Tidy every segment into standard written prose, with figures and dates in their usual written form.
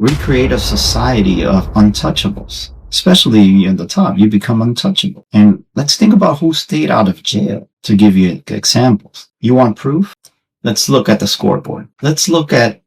recreate a society of untouchables. Especially in the top, you become untouchable. And let's think about who stayed out of jail to give you examples. You want proof? Let's look at the scoreboard. Let's go back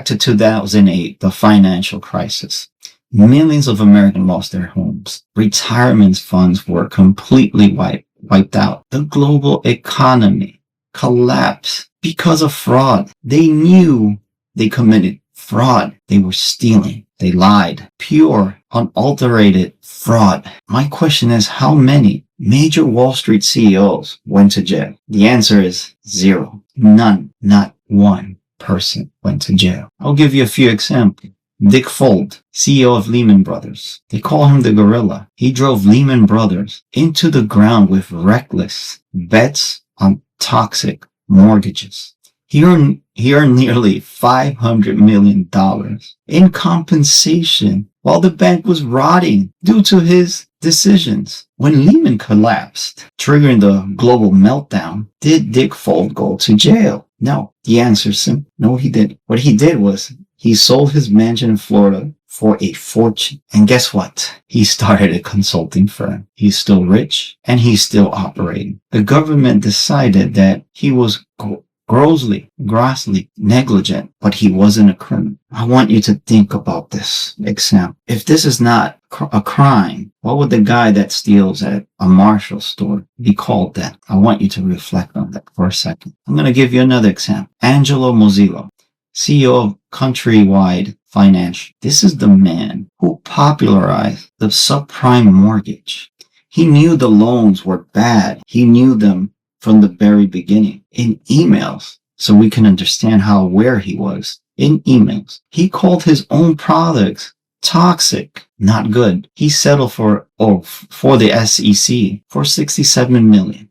to 2008, the financial crisis. Millions of Americans lost their homes. Retirement funds were completely wiped out. The global economy collapsed because of fraud. They knew they committed fraud. They were stealing. They lied. Pure, unadulterated fraud. My question is, how many major Wall Street CEOs went to jail? The answer is 0. None. Not one person went to jail. I'll give you a few examples. Dick Fuld, CEO of Lehman Brothers. They call him the gorilla. He drove Lehman Brothers into the ground with reckless bets on toxic mortgages. He earned nearly $500 million in compensation while the bank was rotting due to his decisions. When Lehman collapsed, triggering the global meltdown, did Dick Fuld go to jail? No. The answer is simple. No, he didn't. What he did was he sold his mansion in Florida for a fortune. And guess what? He started a consulting firm. He's still rich and he's still operating. The government decided that he was grossly negligent, but he wasn't a criminal. I want you to think about this example. If this is not a crime, what would the guy that steals at a Marshall store be called then? I want you to reflect on that for a second. I'm going to give you another example. Angelo Mozilo, CEO of Countrywide Financial. This is the man who popularized the subprime mortgage. He knew the loans were bad. He knew them from the very beginning. In emails, so we can understand how aware he was. In emails, he called his own products toxic, not good. He settled for the SEC for $67 million.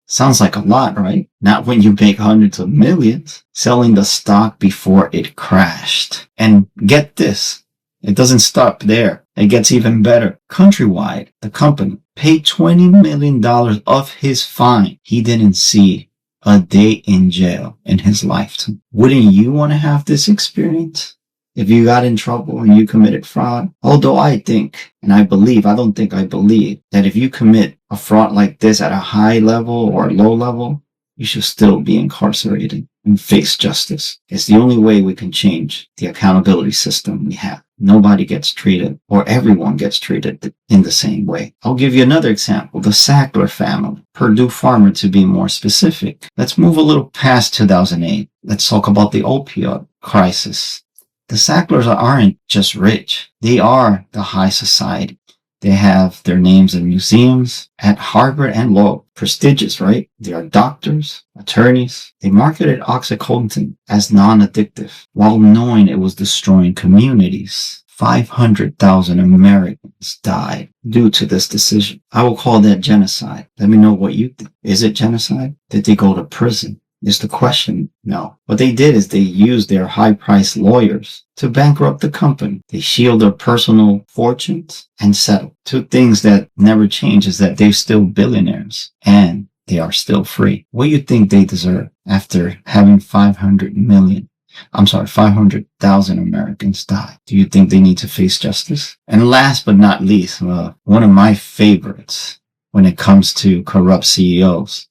Sounds like a lot, right? Not when you make hundreds of millions. Selling the stock before it crashed. And get this, it doesn't stop there. It gets even better. Countrywide, the company, paid $20 million of his fine. He didn't see a day in jail in his lifetime. Wouldn't you want to have this experience if you got in trouble and you committed fraud? Although I think, and I believe that if you commit a fraud like this at a high level or a low level, you should still be incarcerated and face justice. It's the only way we can change the accountability system we have. Nobody gets treated, or everyone gets treated in the same way. I'll give you another example. The Sackler family, Purdue Farmer to be more specific. Let's move a little past 2008. Let's talk about the opioid crisis. The Sacklers aren't just rich. They are the high society. They have their names in museums at Harvard and Law. Prestigious, right? They are doctors, attorneys. They marketed OxyContin as non-addictive while knowing it was destroying communities. 500,000 Americans died due to this decision. I will call that genocide. Let me know what you think. Is it genocide? Did they go to prison? Is the question. No. What they did is they used their high-priced lawyers to bankrupt the company. They shield their personal fortunes and settle. Two things that never change is that they're still billionaires and they are still free. What do you think they deserve after having 500,000 Americans die? Do you think they need to face justice? And last but not least, one of my favorites when it comes to corrupt CEOs,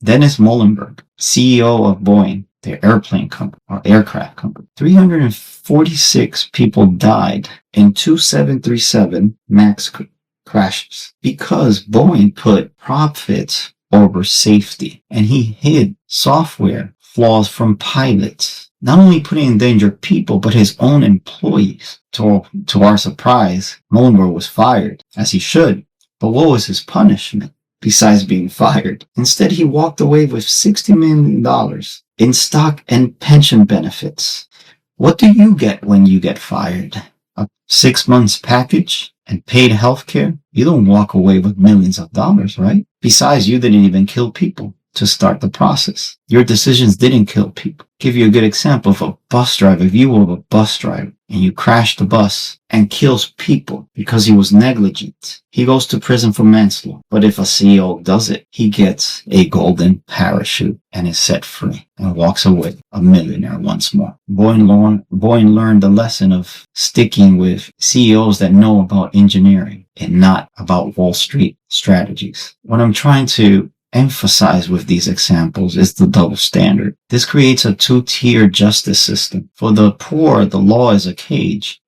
Dennis Muhlenberg, CEO of Boeing, the airplane company or aircraft company. 346 people died in two 737 MAX crashes because Boeing put profits over safety, and he hid software flaws from pilots, not only putting in danger people, but his own employees. To our surprise, Muhlenberg was fired, as he should. But what was his punishment? Besides being fired, instead he walked away with $60 million in stock and pension benefits. What do you get when you get fired? A 6 months package and paid health care? You don't walk away with millions of dollars, right? Besides, you didn't even kill people. to start the process. Your decisions didn't kill people. Give you a good example of a bus driver. If you were a bus driver and you crash the bus and kills people because he was negligent, he goes to prison for manslaughter. But if a CEO does it, he gets a golden parachute and is set free and walks away a millionaire once more. Boyne learned the lesson of sticking with CEOs that know about engineering and not about Wall Street strategies. What I'm trying to emphasize with these examples is the double standard. This creates a two-tier justice system. For the poor, the law is a cage.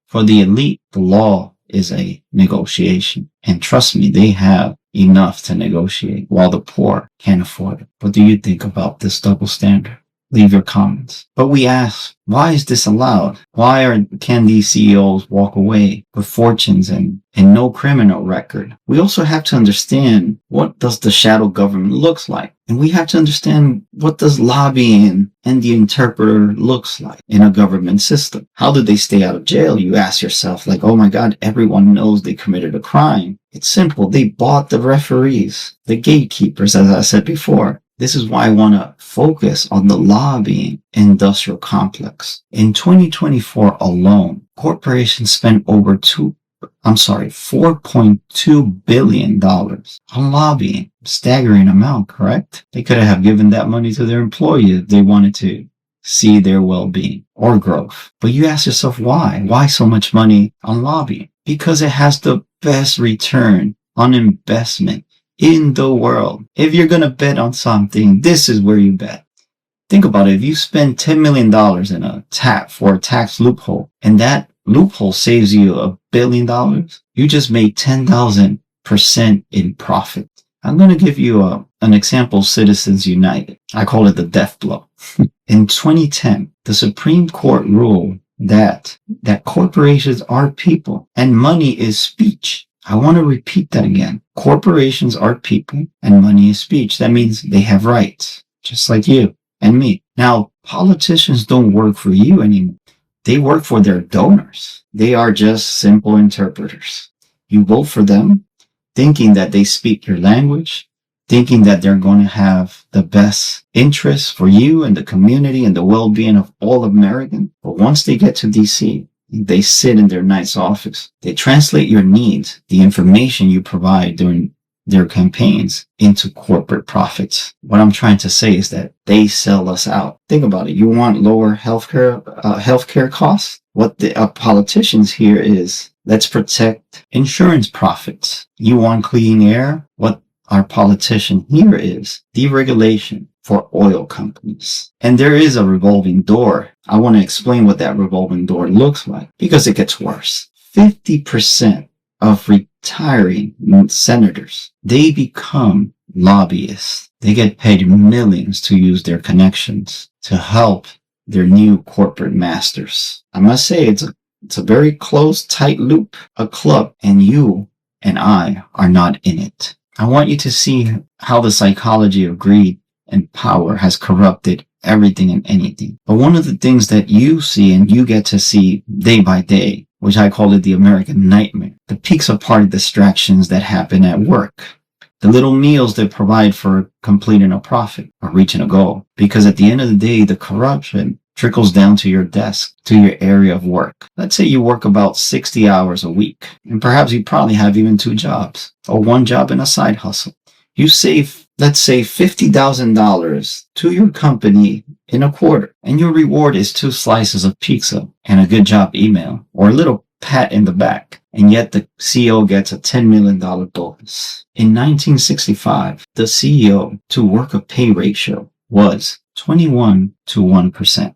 For the elite, the law is a negotiation. And trust me, they have enough to negotiate while the poor can't afford it. What do you think about this double standard? Leave your comments. But we ask, why is this allowed? Why can these CEOs walk away with fortunes and no criminal record? We also have to understand, what does the shadow government looks like? And we have to understand, what does lobbying and the interpreter looks like in a government system? How do they stay out of jail? You ask yourself, like, oh my God, everyone knows they committed a crime. It's simple. They bought the referees, the gatekeepers, as I said before. This is why I want to focus on the lobbying industrial complex. In 2024 alone, corporations spent over $4.2 billion on lobbying. Staggering amount, correct? They could have given that money to their employees if they wanted to see their well-being or growth. But you ask yourself, why? Why so much money on lobbying? Because it has the best return on investment in the world. If you're going to bet on something, this is where you bet. Think about it. If you spend $10 million in a tax loophole, and that loophole saves you $1 billion, you just made 10,000% in profit. I'm going to give you an example, Citizens United. I call it the death blow. In 2010, the Supreme Court ruled that corporations are people and money is speech. I want to repeat that again. Corporations are people and money is speech. That means they have rights, just like you and me. Now, politicians don't work for you anymore. They work for their donors. They are just simple interpreters. You vote for them thinking that they speak your language, thinking that they're going to have the best interests for you and the community and the well-being of all Americans. But once they get to D.C., they sit in their nice office. They translate your needs, the information you provide during their campaigns, into corporate profits. What I'm trying to say is that they sell us out. Think about it. You want lower healthcare costs? What the politicians here is, let's protect insurance profits. You want clean air? What our politician here is deregulation for oil companies. And there is a revolving door. I want to explain what that revolving door looks like, because it gets worse. 50% of retiring senators, they become lobbyists. They get paid millions to use their connections to help their new corporate masters. I must say, it's a very close, tight loop, a club, and you and I are not in it. I want you to see how the psychology of greed and power has corrupted everything and anything. But one of the things that you see and you get to see day by day, which I call it the American nightmare, the peaks of party distractions that happen at work, the little meals they provide for completing a profit or reaching a goal. Because at the end of the day, the corruption trickles down to your desk, to your area of work. Let's say you work about 60 hours a week, and perhaps you probably have even 2 jobs or 1 job and a side hustle. You save, let's say, $50,000 to your company in a quarter, and your reward is 2 slices of pizza and a good job email or a little pat in the back. And yet the CEO gets a $10 million bonus. In 1965, the CEO to worker pay ratio was 21 to 1%.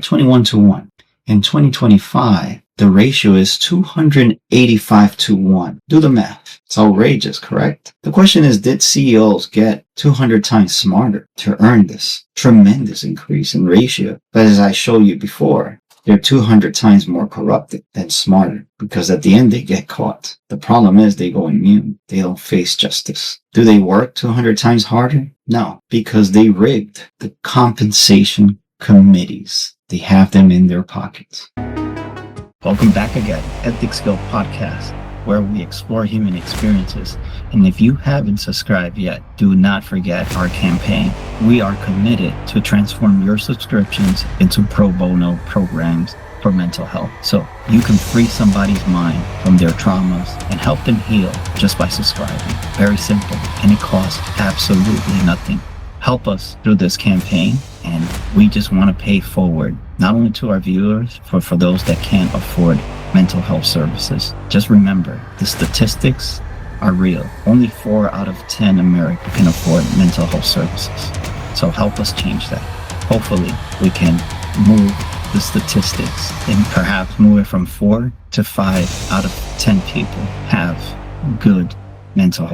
21 to 1. In 2025, the ratio is 285 to 1. Do the math. It's outrageous, correct? The question is, did CEOs get 200 times smarter to earn this tremendous increase in ratio? But as I showed you before, they're 200 times more corrupted than smarter, because at the end they get caught. The problem is they go immune. They don't face justice. Do they work 200 times harder? No, because they rigged the compensation committees. They have them in their pockets. Welcome back again, Ethics Guild Podcast. where we explore human experiences. And if you haven't subscribed yet, do not forget our campaign. We are committed to transform your subscriptions into pro bono programs for mental health. So you can free somebody's mind from their traumas and help them heal just by subscribing. Very simple, and it costs absolutely nothing. Help us through this campaign, and we just want to pay forward, not only to our viewers, but for those that can't afford mental health services. Just remember, the statistics are real. Only 4 out of 10 Americans can afford mental health services. So help us change that. Hopefully, we can move the statistics and perhaps move it from 4 to 5 out of 10 people have good mental health.